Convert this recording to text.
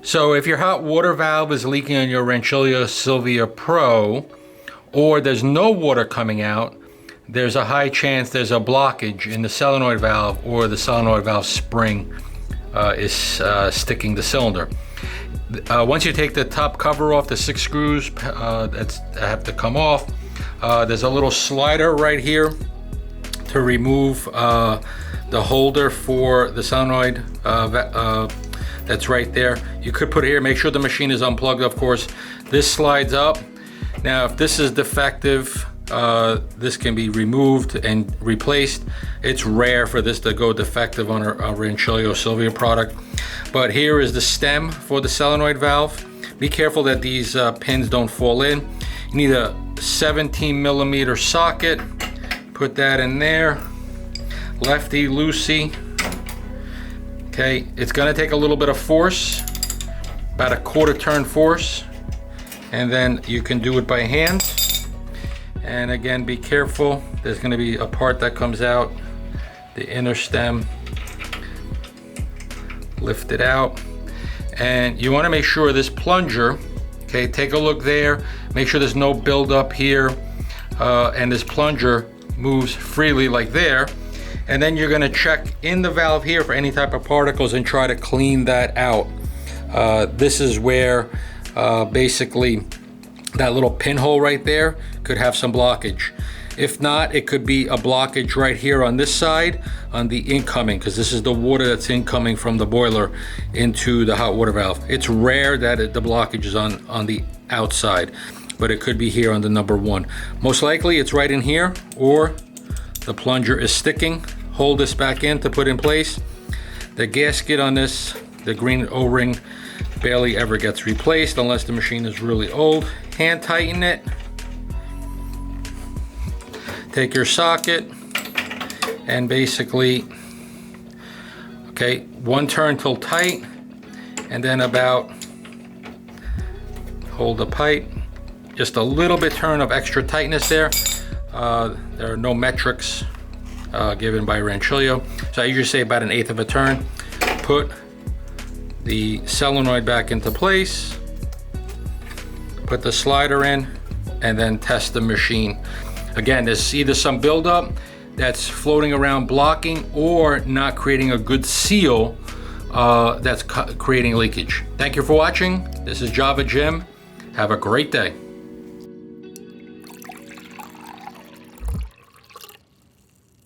So if your hot water valve is leaking on your Rancilio Silvia Pro, or there's no water coming out, there's a high chance there's a blockage in the solenoid valve, or the solenoid valve spring is sticking the cylinder. Once you take the top cover off, the 6 screws that have to come off, there's a little slider right here to remove the holder for the solenoid that's right there. You could put it here, make sure the machine is unplugged, of course. This slides up. Now if this is defective, this can be removed and replaced. It's rare for this to go defective on a Rancilio Silvia product. But here is the stem for the solenoid valve. Be careful that these pins don't fall in. You need a 17mm socket. Put that in there. Lefty loosey. Okay, it's gonna take a little bit of force, about a 1/4 turn force, and then you can do it by hand. And again, be careful. There's gonna be a part that comes out, the inner stem. Lift it out. And you wanna make sure this plunger, okay, take a look there, make sure there's no buildup here, and this plunger moves freely like there. And then you're gonna check in the valve here for any type of particles and try to clean that out. This is where basically that little pinhole right there could have some blockage. If not, it could be a blockage right here on this side, on the incoming, because this is the water that's incoming from the boiler into the hot water valve. It's rare that the blockage is on the outside, but it could be here on the number 1. Most likely it's right in here, or the plunger is sticking. Hold this back in to put in place. The gasket on this, the green O-ring, barely ever gets replaced unless the machine is really old. Hand tighten it. Take your socket and basically, okay, 1 turn till tight, and then about, hold the pipe, just a little bit turn of extra tightness there. There are no metrics given by Rancilio, so I usually say about 1/8 of a turn. Put the solenoid back into place, put the slider in, and then test the machine. Again, there's either some buildup that's floating around blocking, or not creating a good seal that's creating leakage. Thank you for watching. This is Java Jim. Have a great day.